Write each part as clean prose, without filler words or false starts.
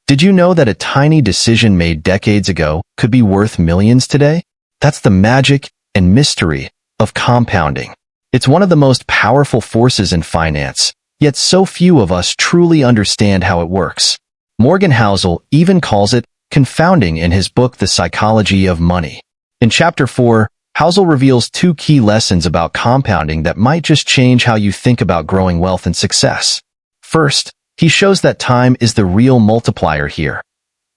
Did you know that a tiny decision made decades ago could be worth millions today? That's the magic and mystery of compounding. It's one of the most powerful forces in finance, yet so few of us truly understand how it works. Morgan Housel even calls it confounding in his book The Psychology of Money. In Chapter 4, Housel reveals two key lessons about compounding that might just change how you think about growing wealth and success. First, he shows that time is the real multiplier here.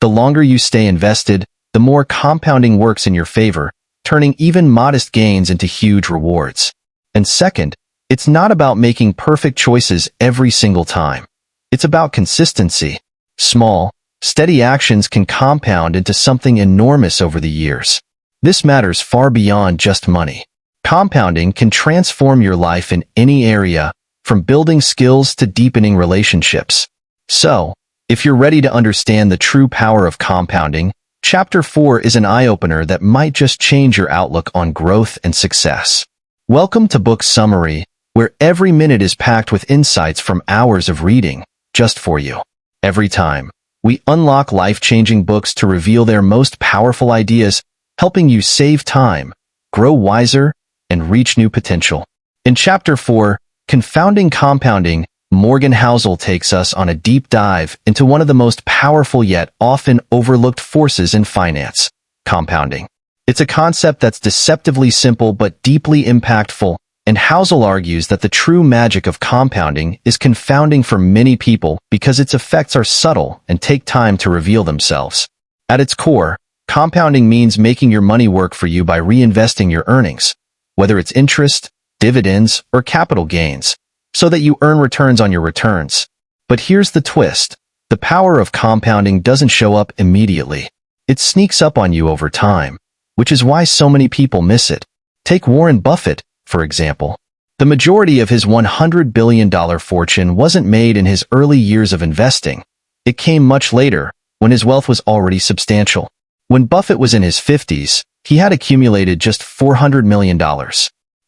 The longer you stay invested, the more compounding works in your favor, turning even modest gains into huge rewards. And second, it's not about making perfect choices every single time. It's about consistency. Small, steady actions can compound into something enormous over the years. This matters far beyond just money. Compounding can transform your life in any area, from building skills to deepening relationships. So, if you're ready to understand the true power of compounding, Chapter 4 is an eye-opener that might just change your outlook on growth and success. Welcome to Book Summary, where every minute is packed with insights from hours of reading, just for you. Every time, we unlock life-changing books to reveal their most powerful ideas, helping you save time, grow wiser, and reach new potential. In Chapter 4, Confounding Compounding, Morgan Housel takes us on a deep dive into one of the most powerful yet often overlooked forces in finance, compounding. It's a concept that's deceptively simple but deeply impactful, and Housel argues that the true magic of compounding is confounding for many people because its effects are subtle and take time to reveal themselves. At its core, compounding means making your money work for you by reinvesting your earnings, whether it's interest, dividends, or capital gains, so that you earn returns on your returns. But here's the twist. The power of compounding doesn't show up immediately. It sneaks up on you over time, which is why so many people miss it. Take Warren Buffett, for example. The majority of his $100 billion fortune wasn't made in his early years of investing. It came much later, when his wealth was already substantial. When Buffett was in his 50s, he had accumulated just $400 million.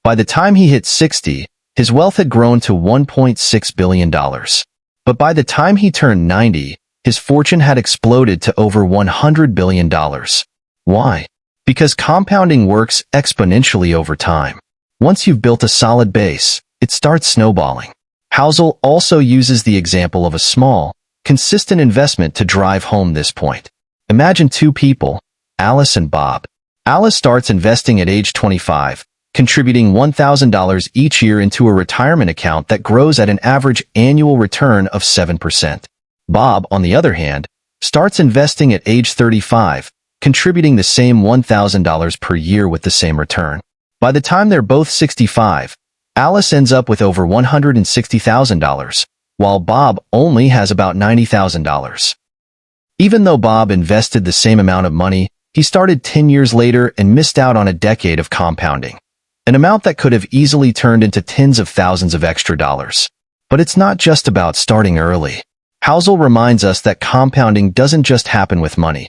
By the time he hit 60, his wealth had grown to $1.6 billion. But by the time he turned 90, his fortune had exploded to over $100 billion. Why? Because compounding works exponentially over time. Once you've built a solid base, it starts snowballing. Housel also uses the example of a small, consistent investment to drive home this point. Imagine two people, Alice and Bob. Alice starts investing at age 25, contributing $1,000 each year into a retirement account that grows at an average annual return of 7%. Bob, on the other hand, starts investing at age 35, contributing the same $1,000 per year with the same return. By the time they're both 65, Alice ends up with over $160,000, while Bob only has about $90,000. Even though Bob invested the same amount of money, he started 10 years later and missed out on a decade of compounding, an amount that could have easily turned into tens of thousands of extra dollars. But it's not just about starting early. Housel reminds us that compounding doesn't just happen with money.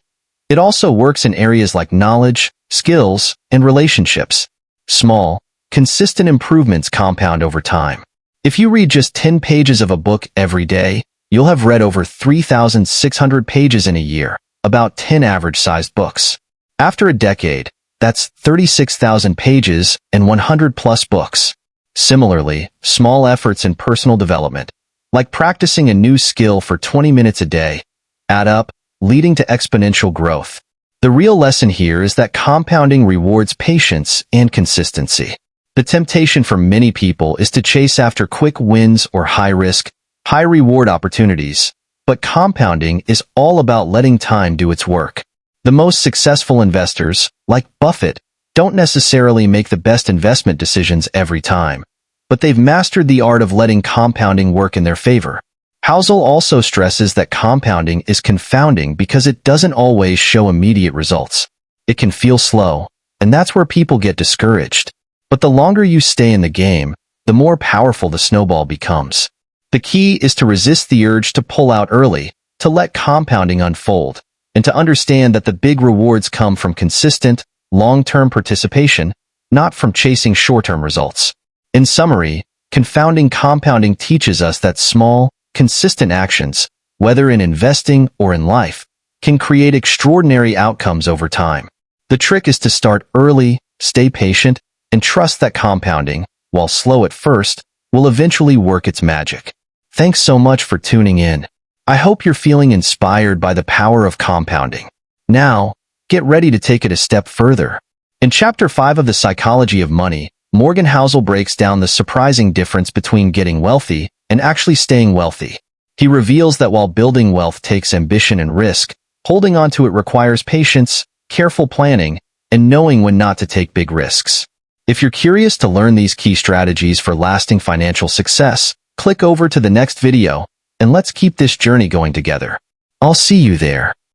It also works in areas like knowledge, skills, and relationships. Small, consistent improvements compound over time. If you read just 10 pages of a book every day, you'll have read over 3,600 pages in a year, about 10 average-sized books. After a decade, that's 36,000 pages and 100-plus books. Similarly, small efforts in personal development, like practicing a new skill for 20 minutes a day, add up, leading to exponential growth. The real lesson here is that compounding rewards patience and consistency. The temptation for many people is to chase after quick wins or high-risk, high-reward opportunities, but compounding is all about letting time do its work. The most successful investors, like Buffett, don't necessarily make the best investment decisions every time, but they've mastered the art of letting compounding work in their favor. Housel also stresses that compounding is confounding because it doesn't always show immediate results. It can feel slow, and that's where people get discouraged. But the longer you stay in the game, the more powerful the snowball becomes. The key is to resist the urge to pull out early, to let compounding unfold, and to understand that the big rewards come from consistent, long-term participation, not from chasing short-term results. In summary, Confounding Compounding teaches us that small, consistent actions, whether in investing or in life, can create extraordinary outcomes over time. The trick is to start early, stay patient, and trust that compounding, while slow at first, will eventually work its magic. Thanks so much for tuning in. I hope you're feeling inspired by the power of compounding. Now, get ready to take it a step further. In Chapter 5 of The Psychology of Money, Morgan Housel breaks down the surprising difference between getting wealthy and actually staying wealthy. He reveals that while building wealth takes ambition and risk, holding on to it requires patience, careful planning, and knowing when not to take big risks. If you're curious to learn these key strategies for lasting financial success, click over to the next video, and let's keep this journey going together. I'll see you there.